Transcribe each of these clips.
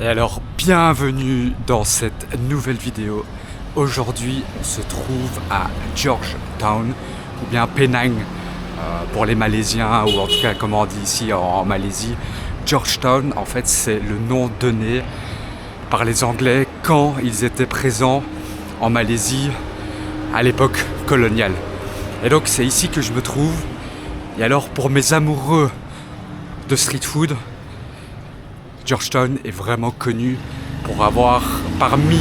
Et alors, bienvenue dans cette nouvelle vidéo. Aujourd'hui, on se trouve à Georgetown, ou bien Penang pour les Malaisiens, ou en tout cas, comme on dit ici en Malaisie. Georgetown, en fait, c'est le nom donné par les Anglais quand ils étaient présents en Malaisie à l'époque coloniale. Et donc, c'est ici que je me trouve. Et alors, pour mes amoureux de street food, Georgetown est vraiment connu pour avoir parmi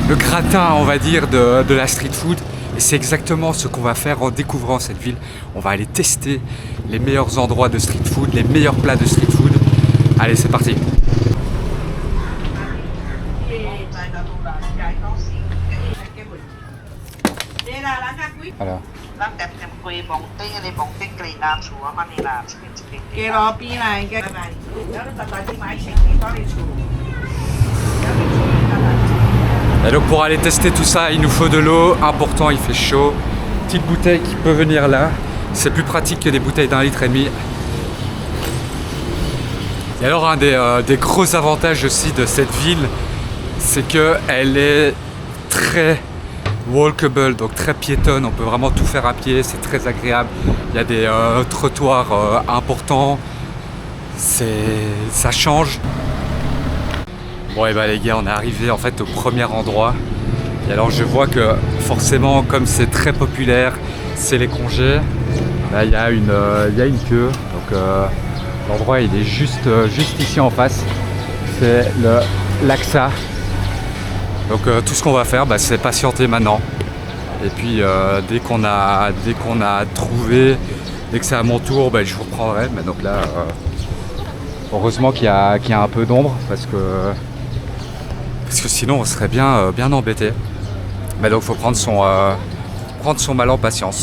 le gratin, on va dire, de la street food. Et c'est exactement ce qu'on va faire en découvrant cette ville. On va aller tester les meilleurs endroits de street food, les meilleurs plats de street food. Allez, c'est parti. Alors. รับแต่เต็มคุยบองเต้อะไรบองเต้กรีน้ำชัวมันนี่น้ำสเปนเกรอปีไหนแกไหนแล้วตอนที่ไม้เช็คนี่ต้องได้ชัว Et donc pour aller tester tout ça, il nous faut de l'eau. Important, il fait chaud. Petite bouteille qui peut venir là. C'est plus pratique que des bouteilles d'1,5 litre. Et alors un des gros avantages aussi de cette ville, c'est qu'elle est très walkable, donc très piétonne, on peut vraiment tout faire à pied, c'est très agréable. Il y a des trottoirs importants, ça change. Bon et bah les gars, on est arrivé en fait au premier endroit. Et alors je vois que forcément, comme c'est très populaire, c'est les congés. Là il y a une queue, donc l'endroit il est juste ici en face. C'est le Laksa. Donc tout ce qu'on va faire, c'est patienter maintenant. Et puis dès qu'on a trouvé, dès que c'est à mon tour, je vous reprendrai. Mais donc là, heureusement qu'il y a un peu d'ombre parce que sinon on serait bien embêté. Mais donc il faut prendre son mal en patience.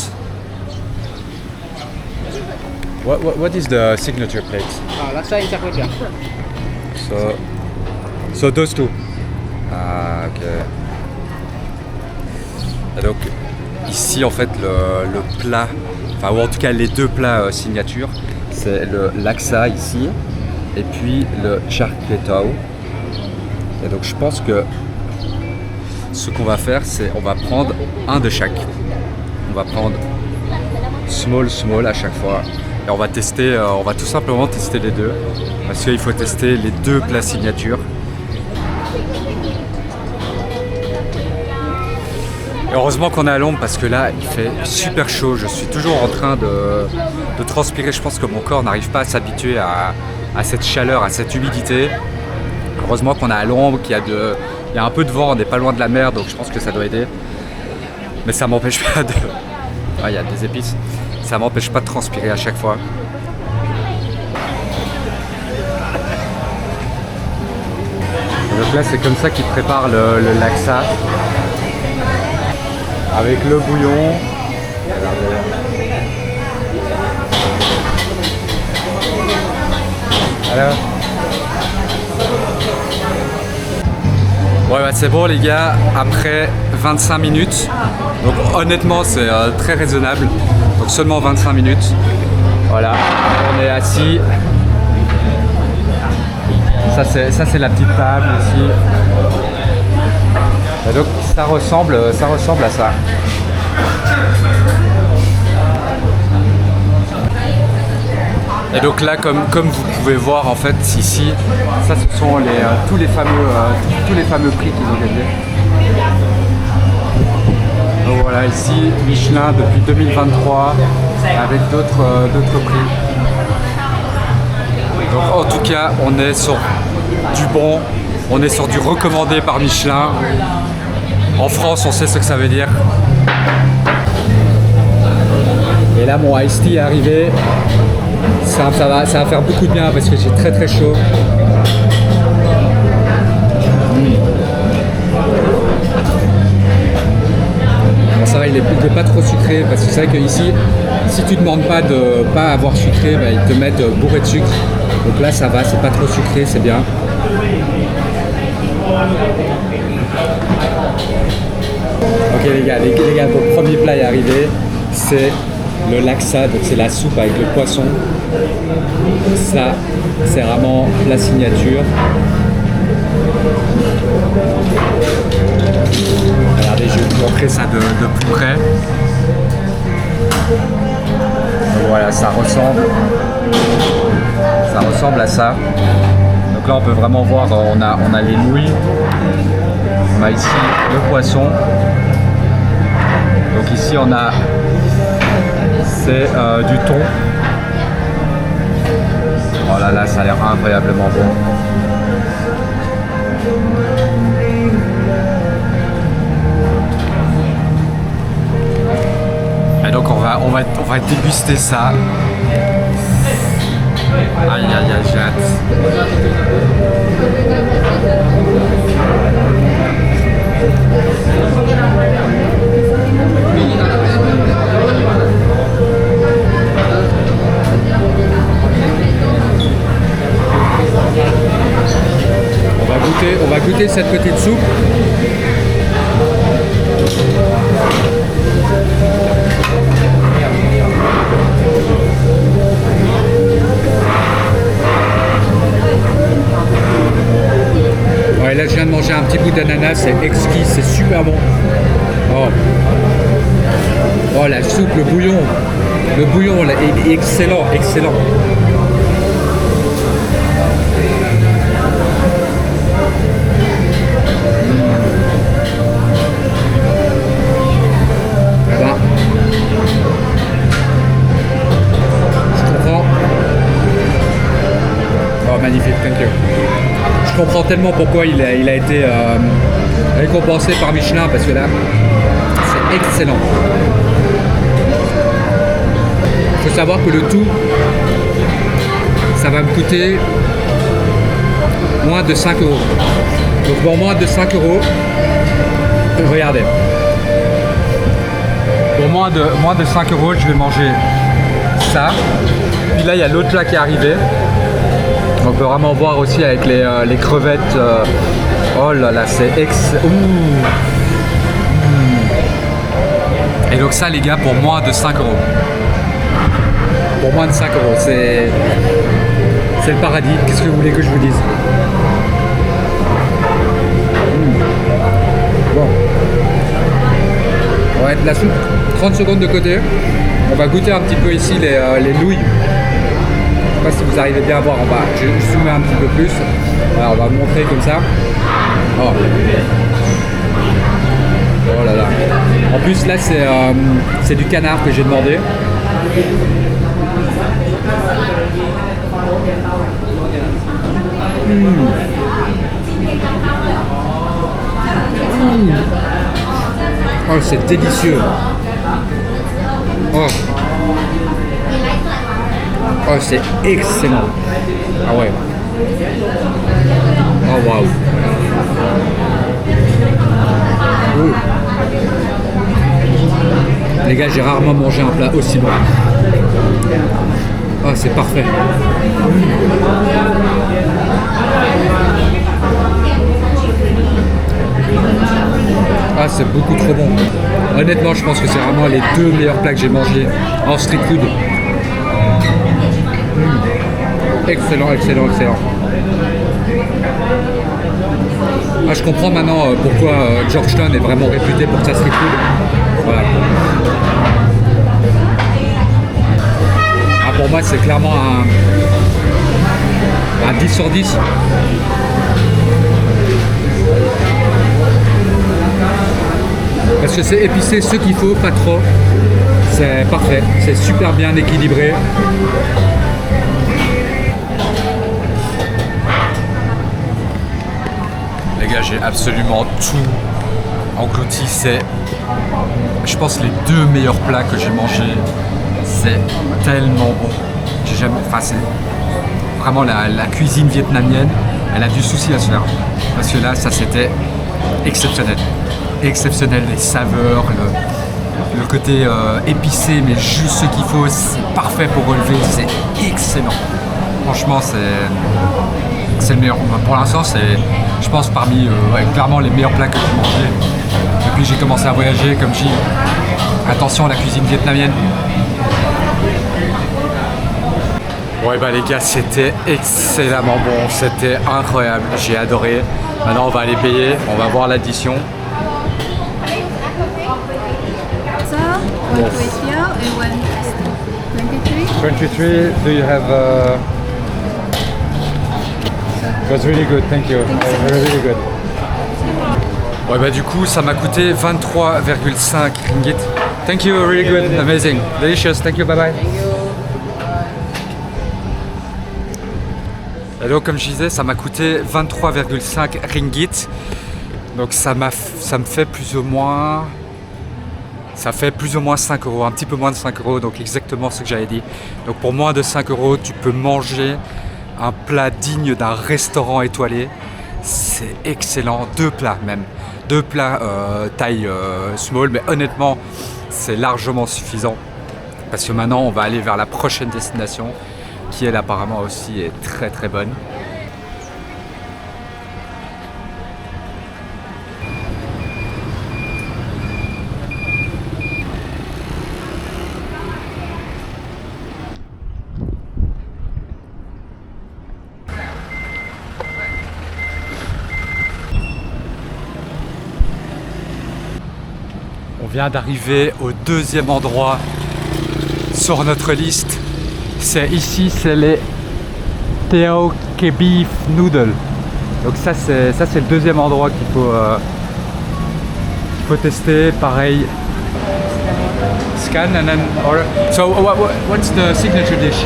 What is the signature plate? Laksa is char kway teow. So those two. Ah ok. Et donc ici en fait le plat, enfin ou en tout cas les deux plats signature, c'est le laksa ici et puis le char kway teow. Et donc je pense que ce qu'on va faire, c'est on va prendre un de chaque. On va prendre small à chaque fois. Et on va tester, on va tout simplement tester les deux. Parce qu'il faut tester les deux plats signature. Et heureusement qu'on est à l'ombre parce que là il fait super chaud. Je suis toujours en train de transpirer. Je pense que mon corps n'arrive pas à s'habituer à cette chaleur, à cette humidité. Heureusement qu'on est à l'ombre, qu'il y a un peu de vent, on n'est pas loin de la mer, donc je pense que ça doit aider. Mais ça m'empêche pas de... Ah, il y a des épices. Ça m'empêche pas de transpirer à chaque fois. Donc là c'est comme ça qu'ils préparent le laksa. Avec le bouillon. Alors. Ouais, c'est bon les gars, après 25 minutes. Donc honnêtement c'est très raisonnable. Donc seulement 25 minutes. Voilà, on est assis. Ça c'est la petite table ici. Et donc ça ressemble à ça. Et donc là, comme vous pouvez voir en fait ici, ça ce sont tous les fameux prix qu'ils ont gagnés. Donc voilà, ici Michelin depuis 2023 avec d'autres prix. Donc en tout cas, on est sur du bon, on est sur du recommandé par Michelin. En France, on sait ce que ça veut dire. Et là, mon iced tea est arrivé. Ça va faire beaucoup de bien parce que j'ai très chaud. Bon, ça va, il est pas trop sucré parce que c'est vrai qu'ici, si tu ne demandes pas de pas avoir sucré, ils te mettent bourré de sucre. Donc là, ça va, c'est pas trop sucré, c'est bien. Ok les gars, le premier plat est arrivé, c'est le laksa, donc c'est la soupe avec le poisson. Ça C'est vraiment la signature. Regardez, je vais vous montrer ça de plus près. Voilà, ça ressemble à ça. Donc là, on peut vraiment voir, on a les nouilles, on a ici le poisson. Donc ici, on a du thon. Oh là là, ça a l'air incroyablement bon. Et donc on va déguster ça. Aïe aïe aïe, j'ai hâte. On va goûter cette petite soupe. Ouais, là je viens de manger un petit bout d'ananas, c'est exquis, c'est super bon. Oh. Oh, la soupe, le bouillon là, est excellent, excellent. Magnifique, thank you. Je comprends tellement pourquoi il a été récompensé par Michelin, parce que là, c'est excellent. Il faut savoir que le tout, ça va me coûter moins de 5 €. Donc pour moins de 5 €, regardez. Pour moins de 5 €, je vais manger ça. Puis là, il y a l'autre plat qui est arrivé. On peut vraiment voir aussi avec les crevettes. Oh là là, c'est Et donc ça, les gars, pour moins de 5 €. Pour moins de 5 €, c'est le paradis. Qu'est-ce que vous voulez que je vous dise? Bon. On va mettre la soupe 30 secondes de côté. On va goûter un petit peu ici les nouilles. Je sais pas si vous arrivez bien à voir en bas, je zoome un petit peu plus. Voilà, on va montrer comme ça. Oh. Oh là là. En plus là c'est du canard que j'ai demandé. Oh, c'est délicieux. Oh. Oh, c'est excellent. Ah ouais. Oh waouh. Les gars, j'ai rarement mangé un plat aussi bon. Oh, c'est parfait. Ah, c'est beaucoup trop bon. Honnêtement, je pense que c'est vraiment les 2 meilleurs plats que j'ai mangés en street food. Excellent, excellent, excellent. Ah, je comprends maintenant pourquoi Georgetown est vraiment réputé pour sa street food. Voilà. Ah, pour moi, c'est clairement un 10 sur 10. Parce que c'est épicé ce qu'il faut, pas trop. C'est parfait, c'est super bien équilibré. Les gars, j'ai absolument tout englouti. C'est, je pense, les 2 meilleurs plats que j'ai mangés. C'est tellement bon. J'ai jamais, enfin, c'est vraiment la cuisine vietnamienne. Elle a du souci à se faire. Parce que là, ça c'était exceptionnel. Exceptionnel, les saveurs, le côté épicé, mais juste ce qu'il faut, c'est parfait pour relever, c'est excellent. Franchement, c'est le meilleur. Pour l'instant, c'est, je pense, parmi clairement les meilleurs plats que j'ai mangés. Depuis que j'ai commencé à voyager, comme je dis, attention à la cuisine vietnamienne. Ouais bah les gars, c'était excellemment bon, c'était incroyable, j'ai adoré. Maintenant on va aller payer, on va voir l'addition. So, one kway and one 23. 23, do you have It was really good, thank you. Really good. Ouais bah du coup ça m'a coûté 23,5 ringgit. Thank you, really good, amazing, delicious, thank you, bye bye. Et donc comme je disais, ça m'a coûté 23,5 ringgit. Donc ça me fait plus ou moins... Ça fait plus ou moins 5 euros, un petit peu moins de 5 euros, donc exactement ce que j'avais dit. Donc pour moins de 5 euros, tu peux manger un plat digne d'un restaurant étoilé. C'est excellent, 2 plats même. 2 plats taille small, mais honnêtement, c'est largement suffisant. Parce que maintenant, on va aller vers la prochaine destination, qui elle apparemment aussi est très très bonne. On vient d'arriver au deuxième endroit sur notre liste. C'est ici, c'est les Teo Ke Beef Noodle. Donc ça c'est le deuxième endroit qu'il faut tester. Pareil. Scan and then order. So what's the signature dish?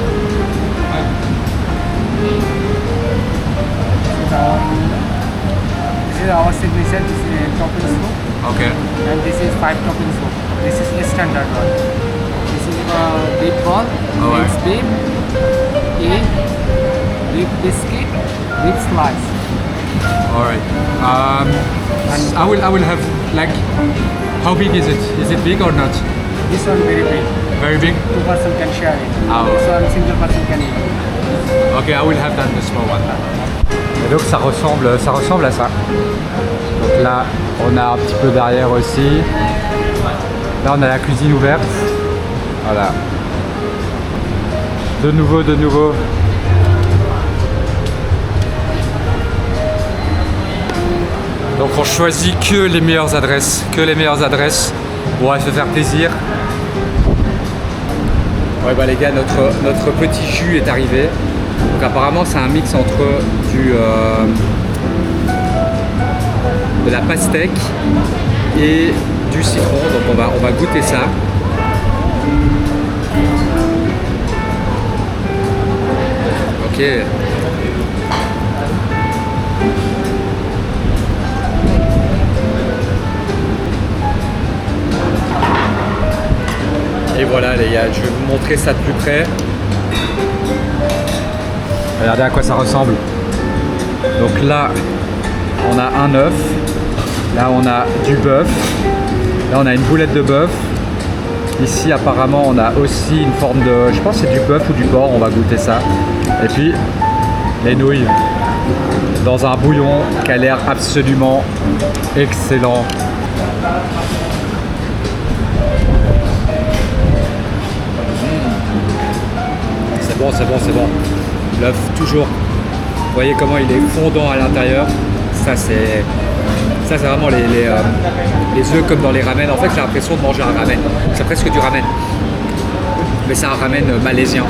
This is our signature. This is topping soup. Okay. And this is 5 topping soup. This is the standard one. This is beef ball, Alright. beef, egg, beef biscuit, beef slice. All right. I will have like. How big is it? Is it big or not? This one very big. Very big. 2 person can share it. Ah, This one single person can eat. Okay, I will have that the small one. Et donc ça ressemble à ça. Donc là, on a un petit peu derrière aussi. Là, on a la cuisine ouverte. Voilà. De nouveau. Donc on choisit que les meilleures adresses. Pour se faire plaisir. Ouais bah les gars, notre petit jus est arrivé. Donc apparemment c'est un mix entre de la pastèque et du citron. Donc on va goûter ça. Ok. Et voilà les gars, je vais vous montrer ça de plus près. Regardez à quoi ça ressemble. Donc là, on a un œuf. Là, on a du bœuf. Là, on a une boulette de bœuf. Ici, apparemment, on a aussi une forme de... Je pense que c'est du bœuf ou du porc. On va goûter ça. Et puis, les nouilles dans un bouillon qui a l'air absolument excellent. C'est bon. L'œuf toujours. Vous voyez comment il est fondant à l'intérieur. Ça c'est vraiment les œufs comme dans les ramen. En fait j'ai l'impression de manger un ramen. C'est presque du ramen. Mais c'est un ramen malaisien.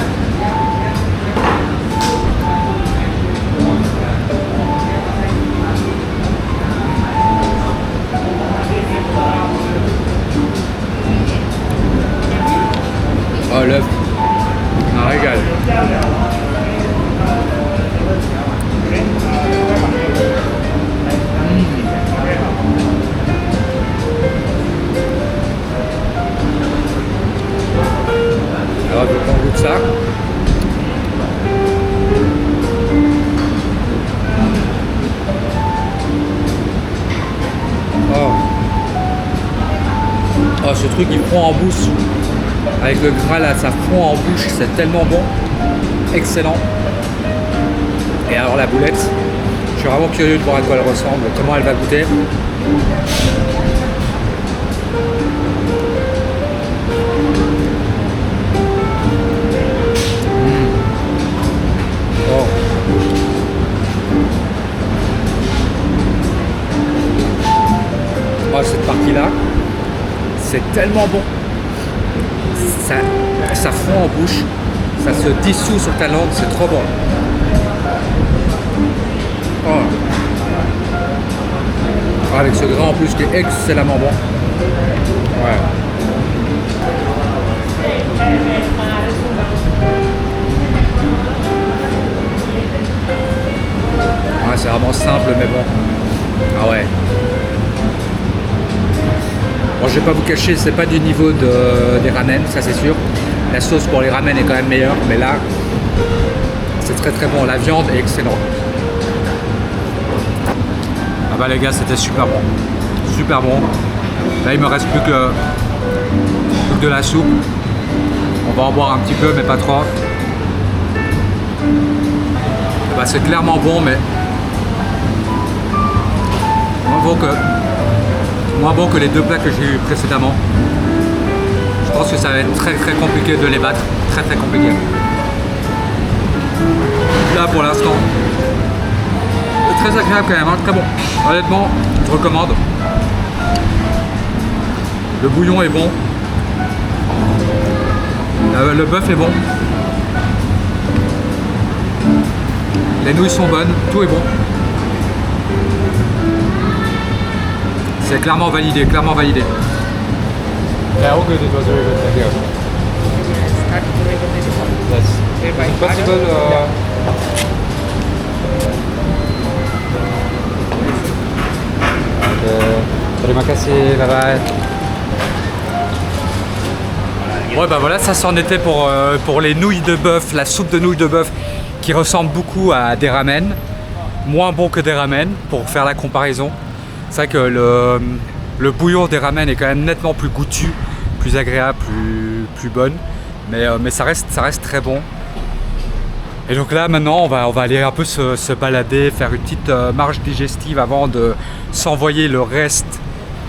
Oh l'œuf. Un régal. Alors, on goûte ça. Oh, ce truc il fond en bouche. Avec le gras là, ça fond en bouche, c'est tellement bon. Excellent. Et alors la boulette, je suis vraiment curieux de voir à quoi elle ressemble, comment elle va goûter. c'est tellement bon. Ça fond en bouche, ça se dissout sur ta langue, c'est trop bon. Oh. Avec ce grain en plus qui est excellemment bon. Ouais. Ouais, c'est vraiment simple mais bon. Ah ouais. Bon, je vais pas vous cacher, c'est pas du niveau des ramen, ça c'est sûr. La sauce pour les ramen est quand même meilleure, mais là, c'est très très bon. La viande est excellente. Ah bah les gars, c'était super bon. Super bon. Là, il me reste plus que de la soupe. On va en boire un petit peu, mais pas trop. Bah, c'est clairement bon, mais moins bon que les deux plats que j'ai eu précédemment. Je pense que ça va être très très compliqué de les battre. Très très compliqué. Là pour l'instant, c'est très agréable quand même, hein, très bon. Honnêtement, je recommande. Le bouillon est bon. Le bœuf est bon. Les nouilles sont bonnes, tout est bon. C'est clairement validé, clairement validé. Yeah, all good. It was very good. Thank you. Yes. Is it possible? Terima kasih. Bye bye. Ouais bah voilà, ça c'en était pour les nouilles de bœuf, la soupe de nouilles de bœuf qui ressemble beaucoup à des ramen. Moins bon que des ramen pour faire la comparaison. C'est vrai que le bouillon des ramen est quand même nettement plus goûtu, plus agréable, plus bonne. Mais ça reste très bon. Et donc là maintenant on va aller un peu se balader, faire une petite marche digestive avant de s'envoyer le reste.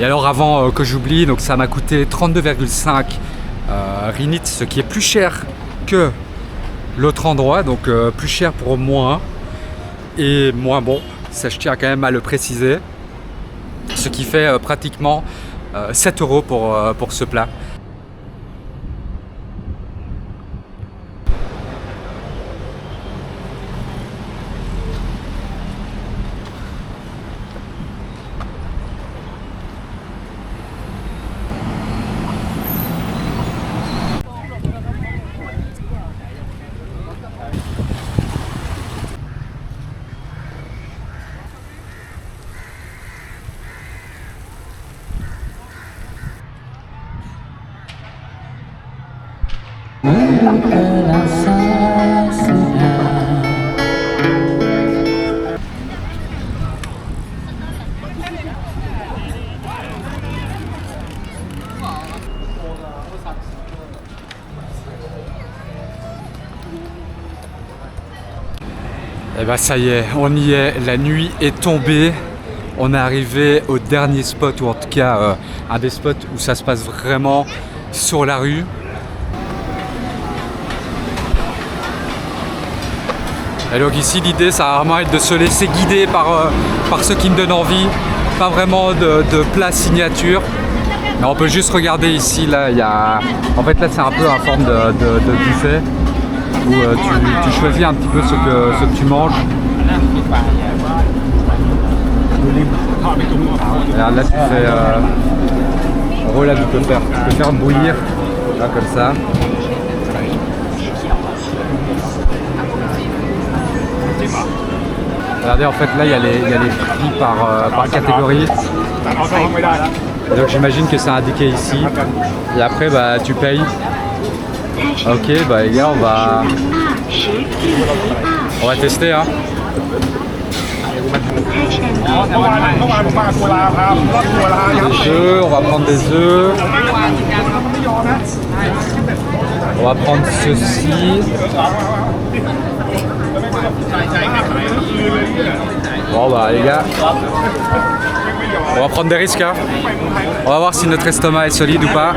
Et alors avant que j'oublie, donc ça m'a coûté 32,5 ringgit, ce qui est plus cher que l'autre endroit, donc plus cher pour moins et moins bon, ça je tiens quand même à le préciser, ce qui fait pratiquement 7 € pour ce plat. Et bah ça y est, on y est, la nuit est tombée. On est arrivé au dernier spot, ou en tout cas un des spots où ça se passe vraiment sur la rue. Et donc ici l'idée ça va vraiment être de se laisser guider par ceux qui me donnent envie. Pas vraiment de plat signature. Mais on peut juste regarder ici, là il y a... En fait là c'est un peu en forme de buffet où tu choisis un petit peu ce que tu manges. Regarde, là tu fais... en gros là tu peux faire bouillir, là comme ça. Regardez, en fait là il y a les prix par catégorie. Et donc j'imagine que c'est indiqué ici. Et après bah tu payes. Ok, bah les gars, on va tester hein. Des œufs, on va prendre des œufs. On va prendre ceci. Bon bah les gars, on va prendre des risques hein. On va voir si notre estomac est solide ou pas.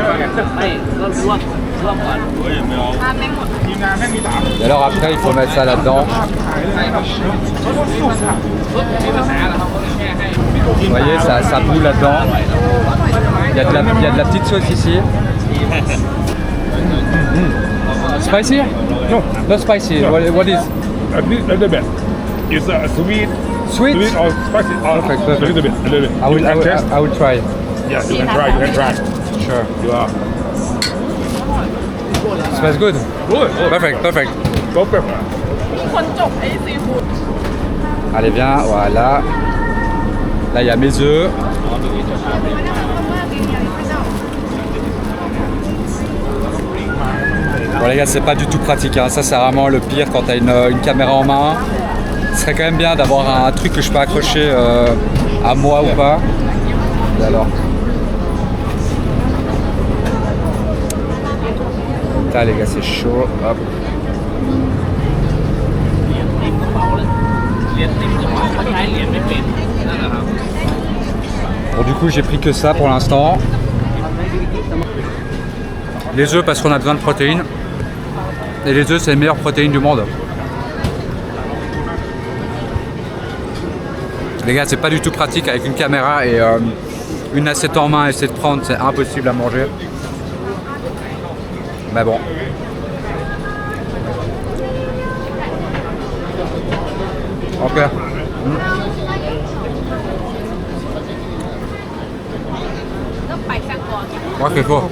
Et alors après, il faut mettre ça là-dedans. Vous voyez, ça bout là-dedans. Il y a de la petite sauce ici. Spicy? No. Not spicy. What is? A little bit. It's a sweet. Sweet? Sweet or spicy? Perfect, perfect. A little bit. A little bit. I will try. Yeah, you can try. You can try. Sure. You are. Smells good. Good. Perfect, perfect. Go pepper. Allez, viens, voilà. Là, il y a mes œufs. Bon les gars, c'est pas du tout pratique, hein. Ça c'est vraiment le pire quand t'as une caméra en main. Ce serait quand même bien d'avoir un truc que je peux accrocher à moi ou pas. Et alors putain les gars, c'est chaud. Hop. Bon du coup j'ai pris que ça pour l'instant. Les œufs parce qu'on a besoin de protéines. Et les œufs c'est les meilleures protéines du monde. Les gars, c'est pas du tout pratique avec une caméra et une assiette en main, essayer de prendre, c'est impossible à manger. Mais bon. Ok. Moi c'est chaud.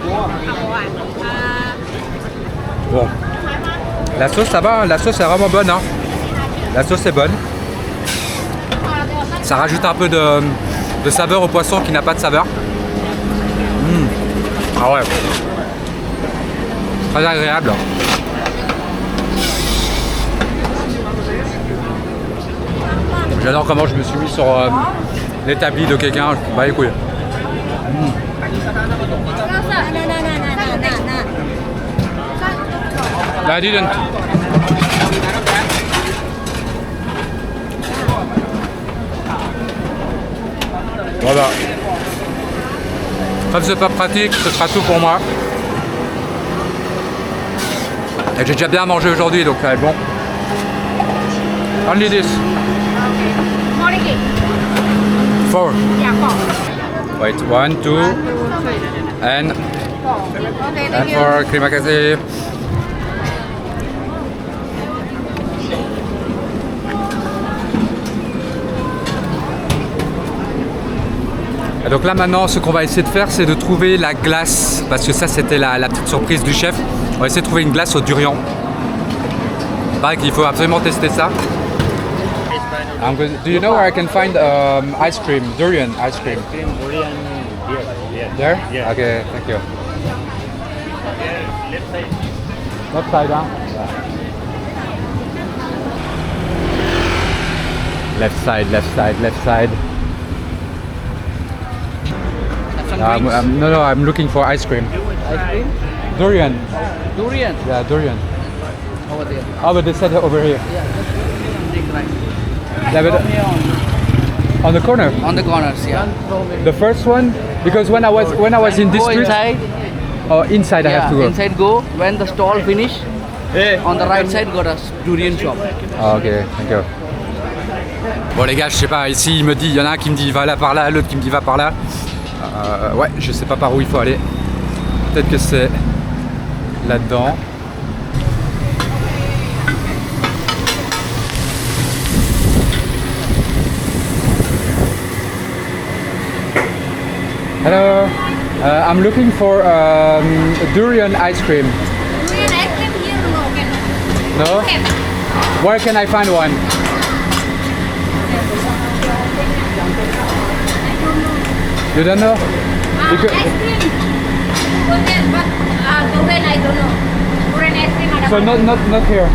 Bon. La sauce ça va, la sauce est vraiment bonne, hein. La sauce est bonne. Ça rajoute un peu de saveur au poisson qui n'a pas de saveur. Ah ouais. Très agréable. J'adore comment je me suis mis sur l'établi de quelqu'un. Bah les couilles. I didn't. Voilà. Comme c'est pas pratique, ce sera tout pour moi. Et j'ai déjà bien mangé aujourd'hui, donc ça va être bon. Only this. Four. Wait, 1, 2, and for terima kasih. Et donc là maintenant ce qu'on va essayer de faire c'est de trouver la glace parce que ça c'était la petite surprise du chef. On va essayer de trouver une glace au durian. Pareil qu'il faut absolument tester ça. Do you know where I can find ice cream, durian ice cream? Durian, yes. There? Yeah. Okay, thank you. Left side. Left side, huh? Left side, left side, left side. No, I'm looking for ice cream. Ice cream? Durian. Durian. Yeah, durian. Over there. Oh, but they said over here. Yeah, just take right. Yeah, but on the corner. On the corners, yeah. The first one, because when I was in this Go street. inside. Oh, inside I have to go. Inside go. When the stall finish, on the right side got a durian shop. Oh, ok, thank you. Bon les gars, je sais pas, ici il me dit, il y en a un qui me dit va là par là, l'autre qui me dit va par là. Ouais, je sais pas par où il faut aller. Peut-être que c'est là-dedans. Hello, I'm looking for durian ice cream. Durian ice cream here, no. No? Where can I find one? You don't know? Because Ice cream. Durian, but durian I don't know. Durian ice cream ada so mana? not here.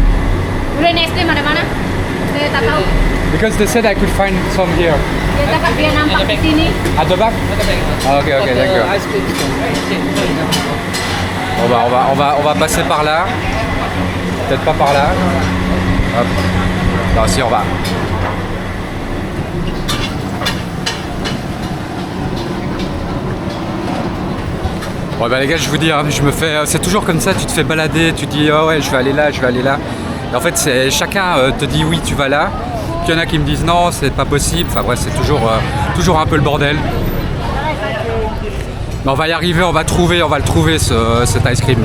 Durian ice cream ada mana? Saya tak tahu. Because they said I could find some here. Dia tak dia nampak di sini. At the back? Oh, ok, thank you. Ice cream. On va passer par là. Peut-être pas par là. Hop. Non, si, on va. Ouais bah les gars, je vous dis, hein, je me fais, c'est toujours comme ça, tu te fais balader, tu dis oh ouais je vais aller là, je vais aller là. Et en fait c'est chacun te dit oui tu vas là, puis il y en a qui me disent non c'est pas possible, enfin bref c'est toujours un peu le bordel. Mais on va y arriver, on va le trouver cet ice cream.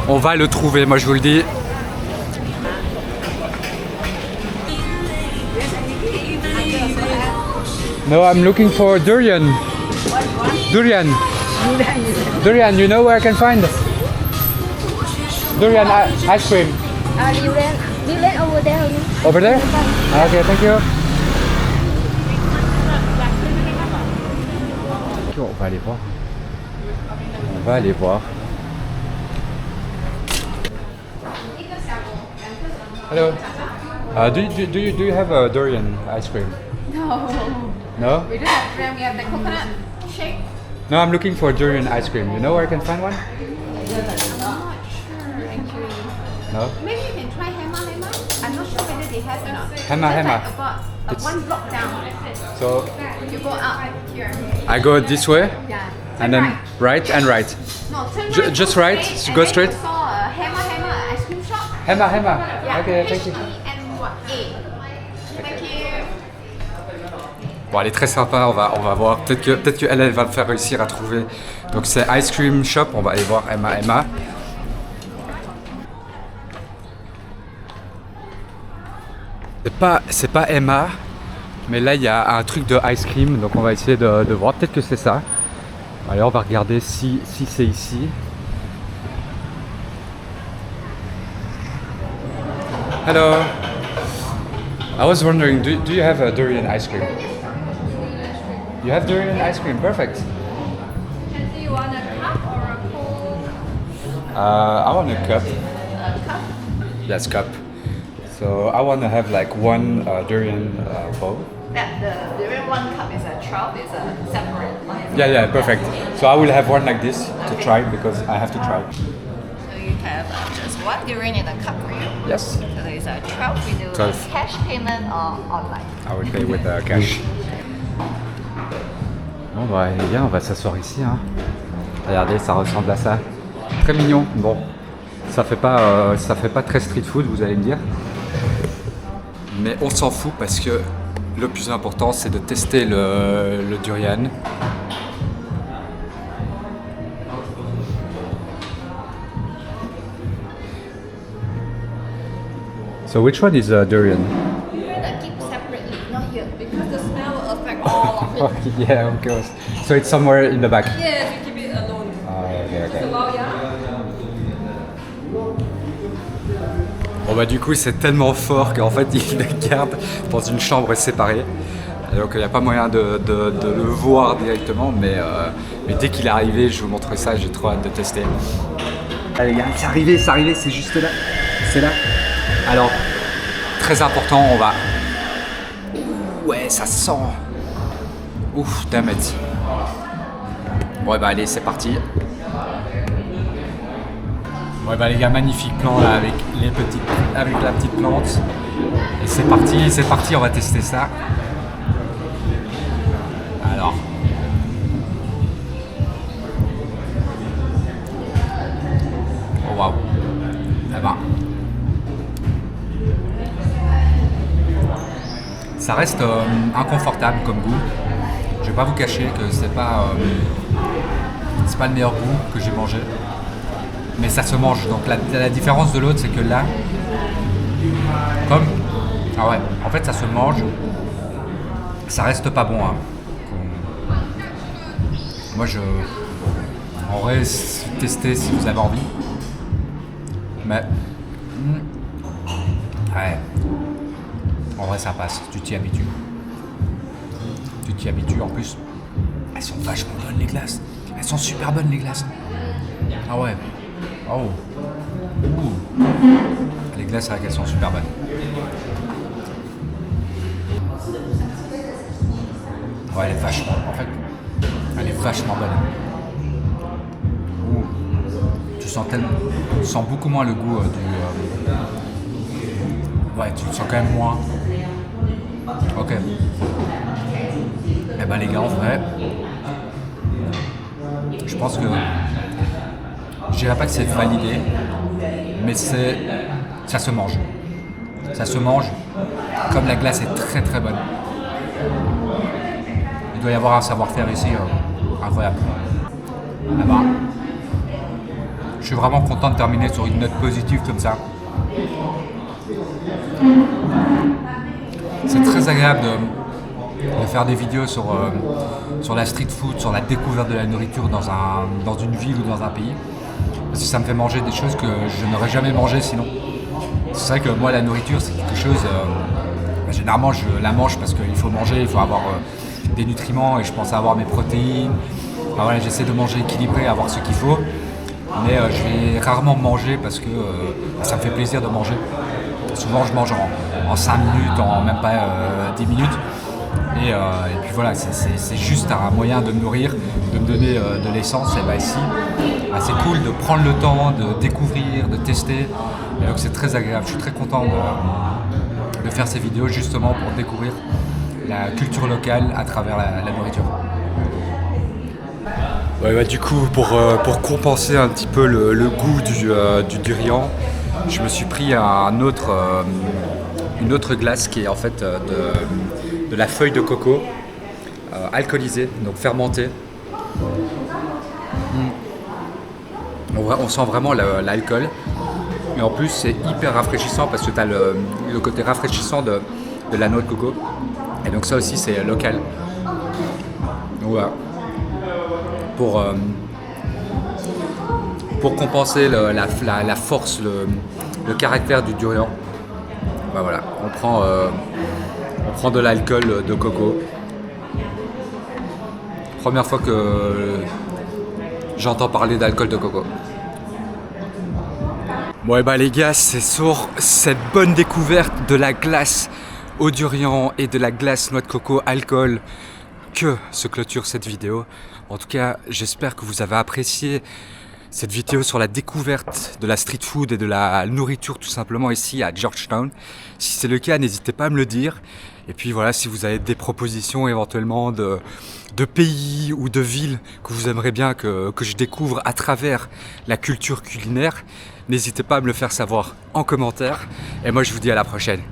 On va le trouver, moi je vous le dis. No, I'm looking for durian. Durian. Durian, you know where I can find durian ice cream? Durian over there. Over there? Okay, thank you. On va aller voir. On va aller voir. Hello. Do you have a durian ice cream? No. No? We don't have cream, we have the coconut shake. No, I'm looking for durian ice cream. You know where I can find one? I'm not sure actually. No? Maybe you can try Hema. I'm not sure whether they have or not. Hema. Like about one block down. So You go out here. I go this way Yeah. and then right and right. No, turn right. Just go right? straight, Go and straight? Then you saw Hema ice cream shop. Hema. Yeah. Okay, thank you. H-E-M-A. Thank you. Bon, elle est très sympa, on va voir. Peut-être qu'elle va me faire réussir à trouver. Donc c'est Ice Cream Shop, on va aller voir Emma. C'est pas Emma, mais là il y a un truc de ice cream, donc on va essayer de voir. Peut-être que c'est ça. Allez, on va regarder si c'est ici. Hello. I was wondering, do you have a durian ice cream? You have durian ice cream, perfect. Do you want a cup or a cold I want a cup. cup? Yes, cup. So I want to have like one durian bowl. That the durian one cup is a 12, is a separate one. Yeah, perfect. So I will have one like this to try because I have to try. So you have just one durian in a cup for you. Yes. So there is a 12. We do 12. cash payment or online. I will pay with cash. Bon bah les gars, on va s'asseoir ici. Hein. Regardez, ça ressemble à ça. Très mignon. Bon, ça fait pas très street food, vous allez me dire. Mais on s'en fout parce que le plus important c'est de tester le durian. So which one is durian? That keep separately, not here, because the smell will affect all of it. Yeah, of course. So it's somewhere in the back. Yes, we keep it alone. Okay. Allow ya. Bon bah du coup c'est tellement fort qu'en fait il le garde dans une chambre séparée. Donc il n'y a pas moyen de le voir directement, mais dès qu'il est arrivé, je vous montrerai ça, j'ai trop hâte de tester. Allez les gars, c'est arrivé, c'est juste là. C'est là. Alors, très important, on va... Ouais, ça sent. Ouf, damn it. Bon bah allez, c'est parti. Ouais bah les gars, magnifique plan là avec la petite plante. Et c'est parti, on va tester ça. Alors. Oh waouh. Eh ben. Ça reste inconfortable comme goût. Je vais pas vous cacher que c'est pas le meilleur goût que j'ai mangé. Mais ça se mange. Donc la différence de l'autre, c'est que là, comme... Ah ouais, en fait ça se mange. Ça reste pas bon. Hein. Moi on aurait testé si vous avez envie. Mais... Ouais. En vrai ça passe, tu t'y habitues. En plus, elles sont vachement bonnes les glaces. Elles sont super bonnes les glaces. Ah ouais. Oh. Ouh. Les glaces, c'est vrai qu'elles sont super bonnes. Ouais, elle est vachement. En fait, elle est vachement bonne. Ouh. Tu sens beaucoup moins le goût du. Ouais, tu le sens quand même moins. Ok. Eh ben les gars, en vrai, je pense que je dirais pas que c'est validé, mais ça se mange. Ça se mange, comme la glace est très très bonne. Il doit y avoir un savoir-faire ici incroyable. Là-bas. Je suis vraiment content de terminer sur une note positive comme ça. C'est très agréable de faire des vidéos sur la street food, sur la découverte de la nourriture dans une ville ou dans un pays. Parce que ça me fait manger des choses que je n'aurais jamais mangé sinon. C'est vrai que moi la nourriture c'est quelque chose, généralement je la mange parce qu'il faut manger, il faut avoir des nutriments et je pense avoir mes protéines. Enfin, voilà, j'essaie de manger équilibré, avoir ce qu'il faut. Mais je vais rarement manger parce que ça me fait plaisir de manger. Souvent je mange en 5 minutes, en même pas 10 minutes. Et puis voilà, c'est juste un moyen de me nourrir, de me donner de l'essence. Et bah ici, c'est cool de prendre le temps, de découvrir, de tester. Et donc c'est très agréable. Je suis très content de faire ces vidéos justement pour découvrir la culture locale à travers la nourriture. Ouais, bah, du coup, pour compenser un petit peu le goût du durian, je me suis pris une autre glace qui est en fait de la feuille de coco alcoolisée, donc fermentée. On sent vraiment l'alcool. Et en plus, c'est hyper rafraîchissant parce que tu as le côté rafraîchissant de la noix de coco. Et donc ça aussi, c'est local. Voilà. Pour compenser la force, le caractère du durian, ben voilà, on prend de l'alcool de coco. Première fois que j'entends parler d'alcool de coco. Bon et bah les gars, c'est sur cette bonne découverte de la glace au durian et de la glace noix de coco alcool que se clôture cette vidéo. En tout cas, j'espère que vous avez apprécié cette vidéo sur la découverte de la street food et de la nourriture tout simplement ici à Georgetown. Si c'est le cas, n'hésitez pas à me le dire. Et puis voilà, si vous avez des propositions éventuellement de pays ou de villes que vous aimeriez bien que je découvre à travers la culture culinaire, n'hésitez pas à me le faire savoir en commentaire. Et moi je vous dis à la prochaine.